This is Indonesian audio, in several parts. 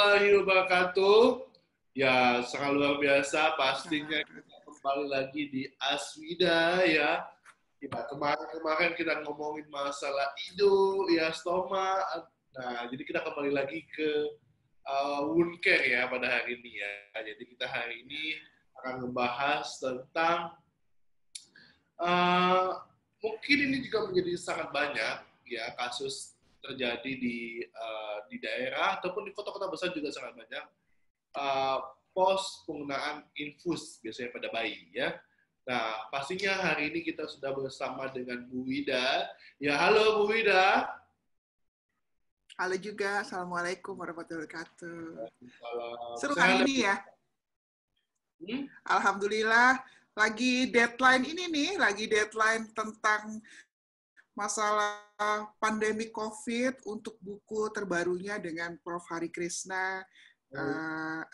warahmatullahi wabarakatuh. Ya, sangat luar biasa. Pastinya kita kembali lagi di Aswida ya. Kemarin kita ngomongin masalah hidung, ya stoma. Nah, jadi kita kembali lagi ke wound care ya pada hari ini ya. Jadi kita hari ini akan membahas tentang mungkin ini juga menjadi sangat banyak ya kasus terjadi di daerah ataupun di kota-kota besar juga sangat banyak pos penggunaan infus biasanya pada bayi ya. Nah, pastinya hari ini kita sudah bersama dengan Bu Wida. Ya, halo Bu Wida. Halo juga, Assalamualaikum warahmatullahi wabarakatuh. Seru Sehat kali ini ya. Alhamdulillah, lagi deadline ini nih, lagi deadline tentang masalah pandemi COVID untuk buku terbarunya dengan Prof. Hari Krishna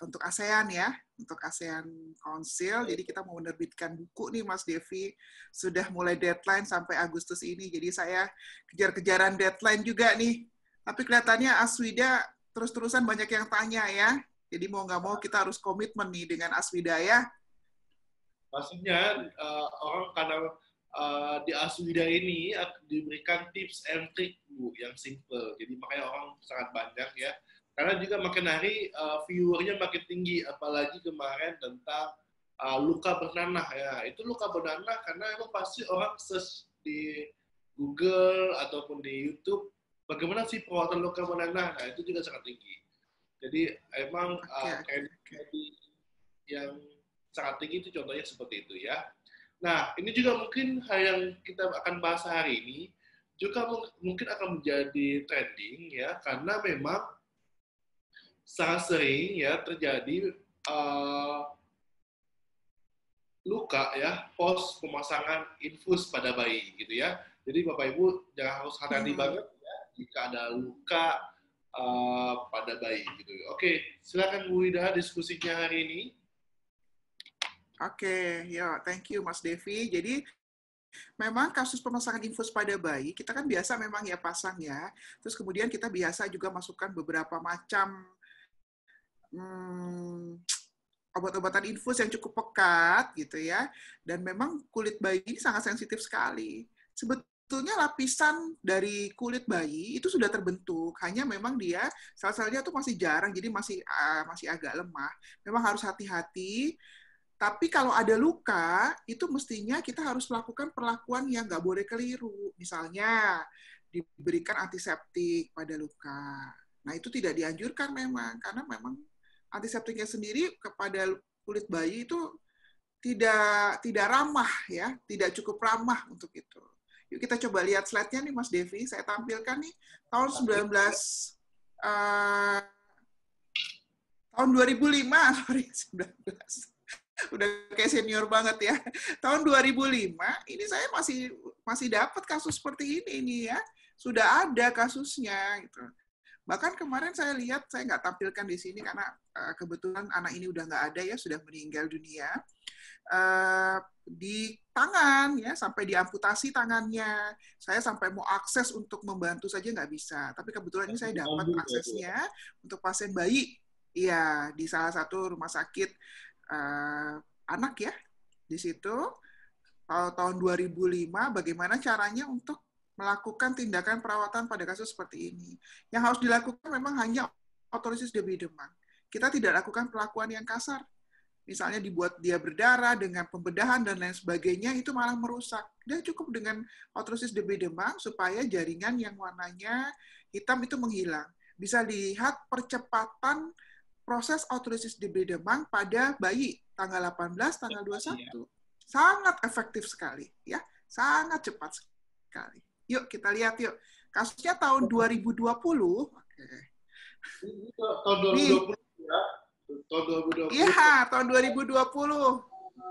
untuk ASEAN ya, untuk ASEAN Council. Jadi kita mau menerbitkan buku nih Mas Devi, sudah mulai deadline sampai Agustus ini. Jadi saya kejar-kejaran deadline juga nih. Tapi kelihatannya Aswida terus-terusan banyak yang tanya ya. Jadi mau nggak mau kita harus komitmen nih dengan Aswida ya. Pastinya orang karena di Aswida ini diberikan tips and trick Bu yang simple. Jadi makanya orang sangat banyak ya. Karena juga makin hari viewernya makin tinggi, apalagi kemarin tentang luka bernanah ya. Itu luka bernanah karena emang pasti orang search di Google ataupun di YouTube bagaimana sih perawatan luka bernanah. Nah itu juga sangat tinggi. Jadi emang yang sangat tinggi itu contohnya seperti itu ya. Nah, ini juga mungkin hal yang kita akan bahas hari ini juga mungkin akan menjadi trending ya, karena memang sangat sering ya terjadi luka ya pos pemasangan infus pada bayi gitu ya. Jadi Bapak Ibu jangan harus hati-hati banget ya jika ada luka pada bayi gitu. Oke, silakan Bu Wida diskusinya hari ini. Oke, ya, thank you Mas Devi. Jadi memang kasus pemasangan infus pada bayi, kita kan biasa memang ya pasang ya. Terus kemudian kita biasa juga masukkan beberapa macam obat-obatan infus yang cukup pekat gitu ya. Dan memang kulit bayi ini sangat sensitif sekali. Sebetulnya lapisan dari kulit bayi itu sudah terbentuk, hanya memang dia sel-selnya tuh masih jarang, jadi masih agak lemah. Memang harus hati-hati. Tapi kalau ada luka, itu mestinya kita harus melakukan perlakuan yang nggak boleh keliru. Misalnya, diberikan antiseptik pada luka. Nah, itu tidak dianjurkan memang, karena memang antiseptiknya sendiri kepada kulit bayi itu tidak ramah, ya, tidak cukup ramah untuk itu. Yuk kita coba lihat slide-nya nih, Mas Devi. Saya tampilkan nih, tahun 2005, sorry, 19. Udah kayak senior banget ya. Tahun 2005 ini saya masih dapat kasus seperti ini ya. Sudah ada kasusnya gitu. Bahkan kemarin saya lihat, saya nggak tampilkan di sini karena kebetulan anak ini udah nggak ada ya, sudah meninggal dunia. Di tangan ya, sampai diamputasi tangannya. Saya sampai mau akses untuk membantu saja nggak bisa. Tapi kebetulan ini saya dapat aksesnya untuk pasien bayi. Iya, di salah satu rumah sakit anak ya di situ tahun 2005 bagaimana caranya untuk melakukan tindakan perawatan pada kasus seperti ini. Yang harus dilakukan memang hanya otoresis debit demam. Kita tidak lakukan perlakuan yang kasar. Misalnya dibuat dia berdarah dengan pembedahan dan lain sebagainya, itu malah merusak. Dia cukup dengan otoresis debit demam supaya jaringan yang warnanya hitam itu menghilang. Bisa lihat percepatan proses otoresis debit demam pada bayi tanggal 18, tanggal 21. Sangat efektif sekali, ya, sangat cepat sekali. Yuk kita lihat yuk. Kasusnya tahun 2020. Oke. Tahun 2020 ya. Tahun 2020. Iya, tahun 2020.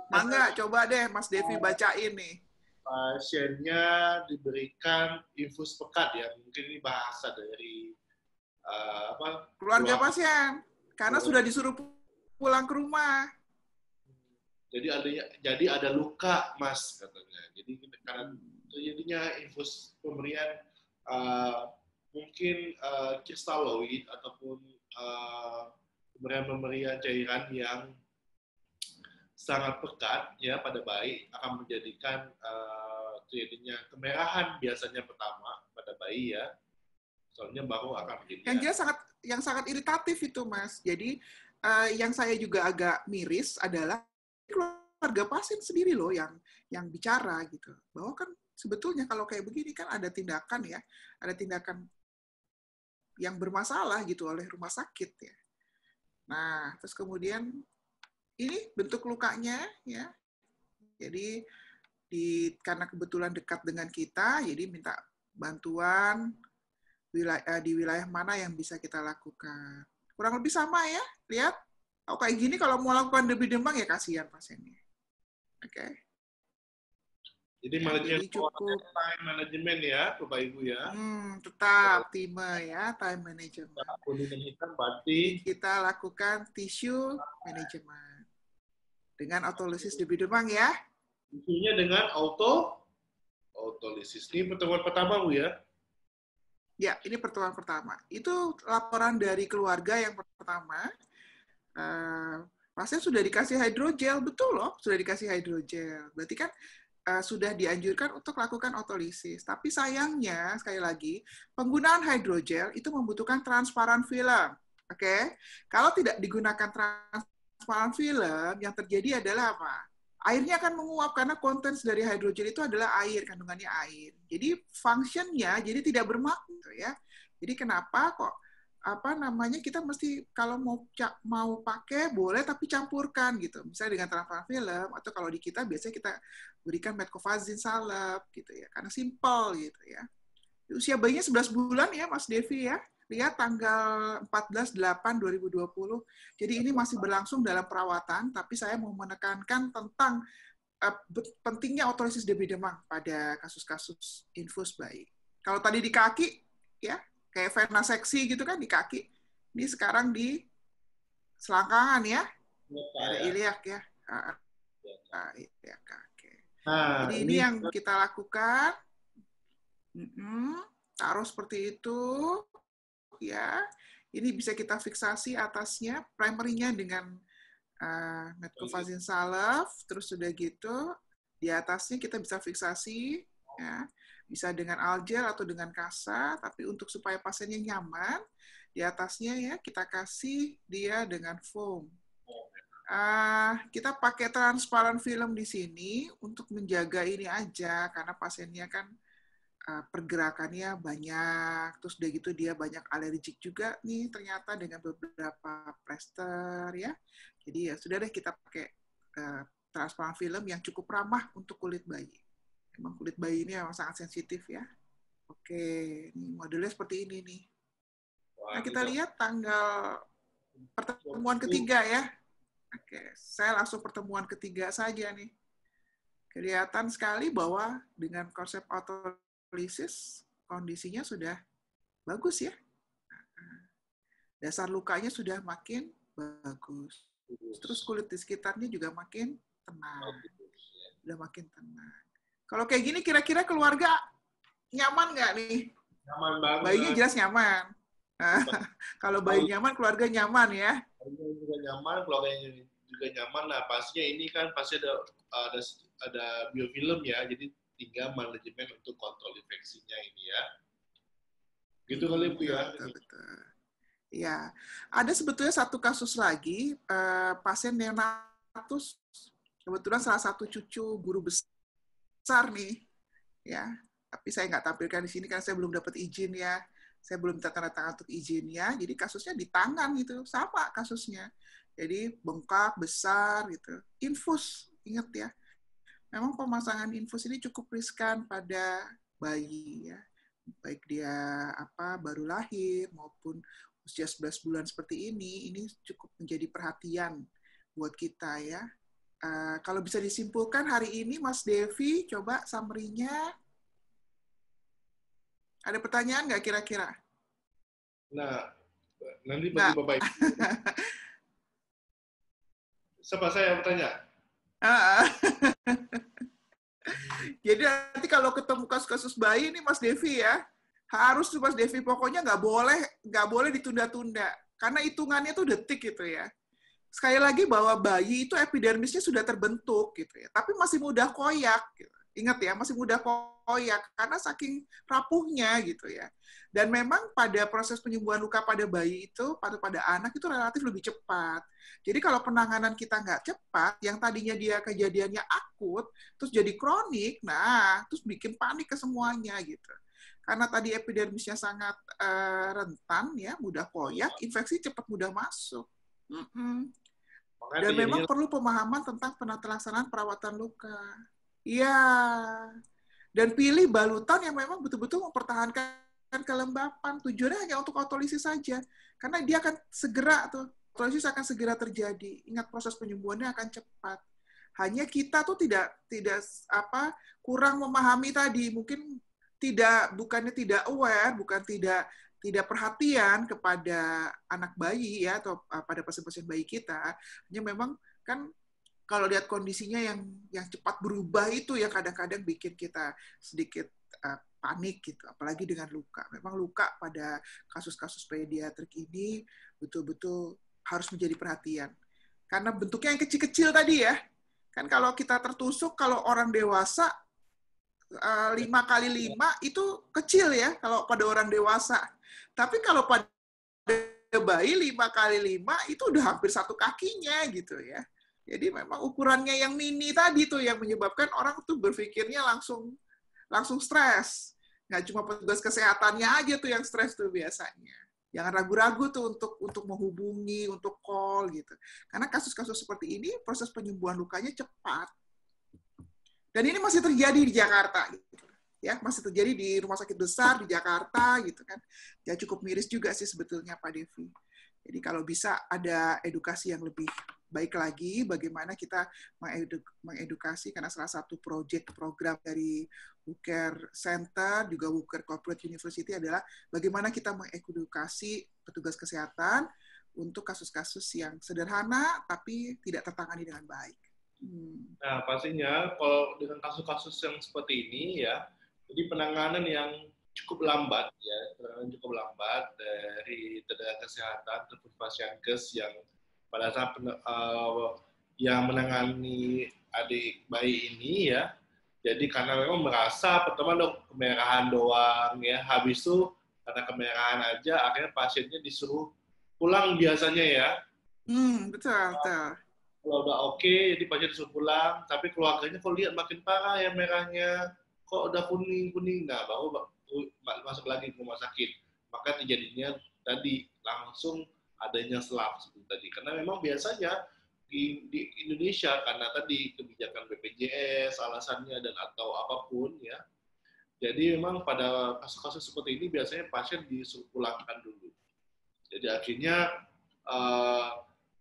Mangga, coba deh Mas Devi bacain nih. Pasiennya diberikan infus pekat ya. Mungkin ini bahasa dari keluarga pasien. Karena sudah disuruh pulang ke rumah. Jadi ada luka, Mas, katanya. Jadi karena terjadinya infus pemberian mungkin kristaloid ataupun pemberian cairan yang sangat pekat ya pada bayi akan menjadikan terjadinya kemerahan biasanya pertama pada bayi ya. Soalnya baru akan Yang menjadi jelas yang sangat iritatif itu, Mas. Jadi yang saya juga agak miris adalah keluarga pasien sendiri loh yang bicara gitu. Bahwa kan sebetulnya kalau kayak begini kan ada tindakan ya, ada tindakan yang bermasalah gitu oleh rumah sakit ya. Nah, terus kemudian ini bentuk lukanya ya. Jadi karena kebetulan dekat dengan kita, jadi minta bantuan di wilayah mana yang bisa kita lakukan. Kurang lebih sama ya, lihat. Oh, kayak gini kalau mau lakukan demam ya kasihan pasiennya. Oke. Okay. Jadi ya, manajemen cukup time manajemen ya, Bapak Ibu ya. Tetap time ya, time management. Kuning hitam berarti kita lakukan tissue management dengan autolisis debu demam ya. Tisunya dengan autolisis. Ini pertemuan pertama Bu ya? Ya, ini pertemuan pertama. Itu laporan dari keluarga yang pertama. Pasien sudah dikasih hidrogel, betul loh, sudah dikasih hidrogel. Berarti kan sudah dianjurkan untuk lakukan autolisis. Tapi sayangnya, sekali lagi, penggunaan hidrogel itu membutuhkan transparan film. Oke? Kalau tidak digunakan transparan film, yang terjadi adalah apa? Airnya akan menguap karena konten dari hidrogel itu adalah air, kandungannya air. Jadi fungsinya jadi tidak bermakna ya. Jadi kenapa kok kita mesti kalau mau pakai boleh tapi campurkan gitu. Misalnya dengan transparan film atau kalau di kita biasanya kita berikan metcovazin salep gitu ya. Karena simpel gitu ya. Usia bayinya 11 bulan ya Mas Devi ya. Lihat tanggal 14/8/2020. Jadi ini masih berlangsung dalam perawatan, tapi saya mau menekankan tentang pentingnya autolisis debu demam pada kasus-kasus infus bayi. Kalau tadi di kaki, ya kayak venaseksi gitu kan di kaki. Ini sekarang di selangkangan ya, ada iliak ya. Iliak kaki. Jadi ini yang kita lakukan. Taruh seperti itu. Ya, ini bisa kita fiksasi atasnya, primary-nya dengan metcovazin salep, terus sudah gitu di atasnya kita bisa fiksasi, ya, bisa dengan algel atau dengan kasa, tapi untuk supaya pasiennya nyaman, di atasnya ya kita kasih dia dengan foam. Kita pakai transparan film di sini untuk menjaga ini aja, karena pasiennya kan pergerakannya banyak, terus udah gitu dia banyak alergik juga nih ternyata dengan beberapa plester ya. Jadi ya sudah deh kita pakai transparan film yang cukup ramah untuk kulit bayi. Emang kulit bayi ini memang sangat sensitif ya. Oke, ini modelnya seperti ini nih. Nah kita lihat tanggal pertemuan ketiga ya. Oke, saya langsung pertemuan ketiga saja nih. Kelihatan sekali bahwa dengan konsep autolisis kondisinya sudah bagus ya. Dasar lukanya sudah makin bagus. Terus kulit di sekitarnya juga makin tenang. Sudah makin tenang. Kalau kayak gini kira-kira keluarga nyaman nggak nih? Nyaman banget. Bayinya jelas nyaman. Kalau bayi nyaman, keluarga nyaman ya. Bayinya juga nyaman, keluarganya juga nyaman. Nah, pastinya ini kan pasti ada biofilm ya, jadi tinggal manajemen untuk kontrol infeksinya ini ya. Gitu kali Bu ya. Betul. Ya, ada sebetulnya satu kasus lagi, pasien neonatus, kebetulan salah satu cucu guru besar nih, ya. Tapi saya nggak tampilkan di sini karena saya belum dapat izin ya. Saya belum minta tanda tangan untuk izinnya, jadi kasusnya di tangan gitu, sama kasusnya. Jadi bengkak besar gitu, infus, ingat ya. Memang pemasangan infus ini cukup riskan pada bayi ya, baik dia baru lahir maupun usia 11 bulan seperti ini cukup menjadi perhatian buat kita ya. Kalau bisa disimpulkan hari ini, Mas Devi, coba summary-nya. Ada pertanyaan nggak kira-kira? Nah, nanti bagi Bapak Ibu. Siapa saya yang bertanya? Jadi nanti kalau ketemu kasus-kasus bayi ini Mas Devi ya, harus tuh Mas Devi, pokoknya nggak boleh ditunda-tunda. karena hitungannya itu detik gitu ya. Sekali lagi bahwa bayi itu epidermisnya sudah terbentuk gitu ya, tapi masih mudah koyak. Gitu. Ingat ya, masih mudah koyak karena saking rapuhnya gitu ya. Dan memang pada proses penyembuhan luka pada bayi itu, pada anak itu relatif lebih cepat. Jadi kalau penanganan kita nggak cepat, yang tadinya dia kejadiannya akut, terus jadi kronik, nah terus bikin panik ke semuanya gitu. Karena tadi epidermisnya sangat rentan ya, mudah koyak, infeksi cepat mudah masuk. Dan memang perlu pemahaman tentang pelaksanaan perawatan luka. Iya. Dan pilih balutan yang memang betul-betul mempertahankan kelembapan. Tujuannya hanya untuk autolisis saja. Karena dia akan segera tuh, autolisis akan segera terjadi. Ingat proses penyembuhannya akan cepat. Hanya kita tuh tidak kurang memahami tadi. Mungkin bukannya tidak aware, bukan tidak perhatian kepada anak bayi ya atau pada pasien-pasien bayi kita, hanya memang kan kalau lihat kondisinya yang cepat berubah itu ya kadang-kadang bikin kita sedikit panik gitu, apalagi dengan luka. Memang luka pada kasus-kasus pediatrik ini betul-betul harus menjadi perhatian. Karena bentuknya yang kecil-kecil tadi ya. Kan kalau kita tertusuk, kalau orang dewasa 5x5 itu kecil ya kalau pada orang dewasa. Tapi kalau pada bayi 5x5 itu udah hampir 1 kakinya gitu ya. Jadi memang ukurannya yang mini tadi tuh yang menyebabkan orang tuh berpikirnya langsung stres. Nggak cuma petugas kesehatannya aja tuh yang stres tuh biasanya. Jangan ragu-ragu tuh untuk menghubungi, untuk call gitu. Karena kasus-kasus seperti ini proses penyembuhan lukanya cepat. Dan ini masih terjadi di Jakarta gitu. Ya, masih terjadi di rumah sakit besar di Jakarta gitu kan. Ya cukup miris juga sih sebetulnya Pak Devi. Jadi kalau bisa ada edukasi yang lebih baik lagi bagaimana kita mengedukasi, karena salah satu program dari WUCARE Center juga WUCARE Corporate University adalah bagaimana kita mengedukasi petugas kesehatan untuk kasus-kasus yang sederhana tapi tidak tertangani dengan baik. Nah, pastinya kalau dengan kasus-kasus yang seperti ini ya, jadi penanganan yang cukup lambat ya, dari tenaga kesehatan ataupun Pasienkes yang pada saat yang menangani adik bayi ini ya. Jadi karena memang merasa pertama kemerahan doang ya, habis itu karena kemerahan aja akhirnya pasiennya disuruh pulang biasanya ya. Betul. Kalau udah oke, jadi pasien disuruh pulang, tapi keluarganya kok lihat makin parah ya merahnya, kok udah kuning-kuning, nah baru masuk lagi ke rumah sakit. Maka terjadinya tadi langsung adanya SLAP seperti tadi. Karena memang biasanya di Indonesia karena tadi kebijakan BPJS alasannya dan atau apapun ya. Jadi memang pada kasus-kasus seperti ini biasanya pasien disuruh pulangkan dulu. Jadi akhirnya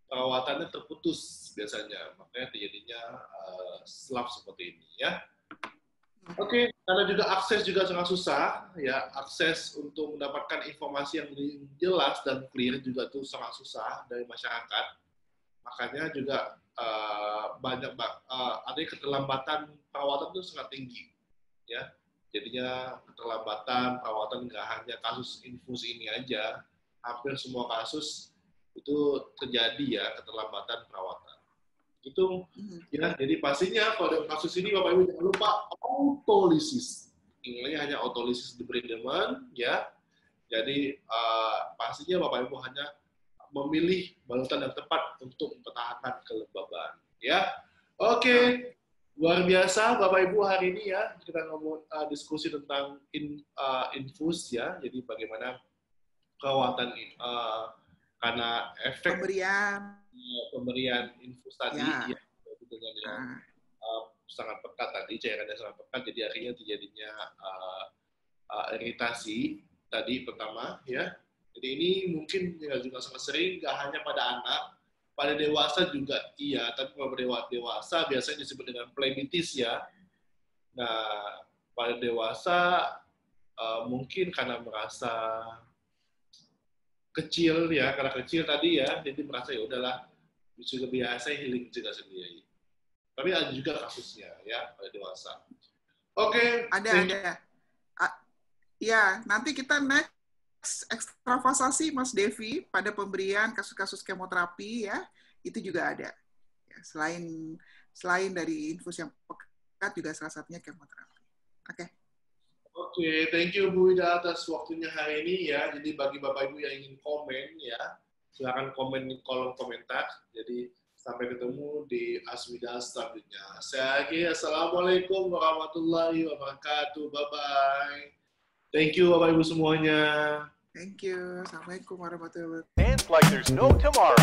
perawatannya terputus biasanya, makanya terjadinya SLAP seperti ini ya. Oke, karena juga akses juga sangat susah ya, akses untuk mendapatkan informasi yang jelas dan clear juga tuh sangat susah dari masyarakat. Makanya juga banyak ada keterlambatan perawatan itu sangat tinggi ya. Jadinya keterlambatan perawatan nggak hanya kasus infus ini aja, hampir semua kasus itu terjadi ya keterlambatan perawatan. Itu ya, jadi pastinya pada kasus ini Bapak Ibu jangan lupa autolisis. Ingatnya hanya autolisis debridement ya. Jadi pastinya Bapak Ibu hanya memilih balutan yang tepat untuk mempertahankan kelembaban ya. Oke. Luar biasa Bapak Ibu hari ini ya, kita ngomong diskusi tentang infus ya. Jadi bagaimana perawatan karena efek pemberian infus tadi ya dengan sangat pekat tadi, cairannya sangat pekat, jadi akhirnya terjadinya iritasi tadi pertama ya. Jadi ini mungkin juga sangat sering, nggak hanya pada anak, pada dewasa juga iya, tapi pada dewasa biasanya disebut dengan phlebitis ya. Nah, pada dewasa mungkin karena merasa kecil ya, karena kecil tadi ya, jadi merasa ya udahlah sudah biasa healing juga sendiri. Tapi ada juga kasusnya ya pada dewasa. Oke. Ada. Ya, nanti kita next ekstravasasi Mas Devi pada pemberian kasus-kasus kemoterapi ya, itu juga ada. Ya, selain dari infus yang pekat juga salah satunya kemoterapi. Oke. Oke, thank you Bu Ida atas waktunya hari ini ya. Jadi bagi Bapak Ibu yang ingin komen ya, silakan komen di kolom komentar. Jadi sampai ketemu di Aswida selanjutnya. Saya akhiri, Assalamualaikum warahmatullahi wabarakatuh. Bye-bye. Thank you Bapak Ibu semuanya. Thank you. Assalamualaikum warahmatullahi wabarakatuh. Dance like there's no tomorrow.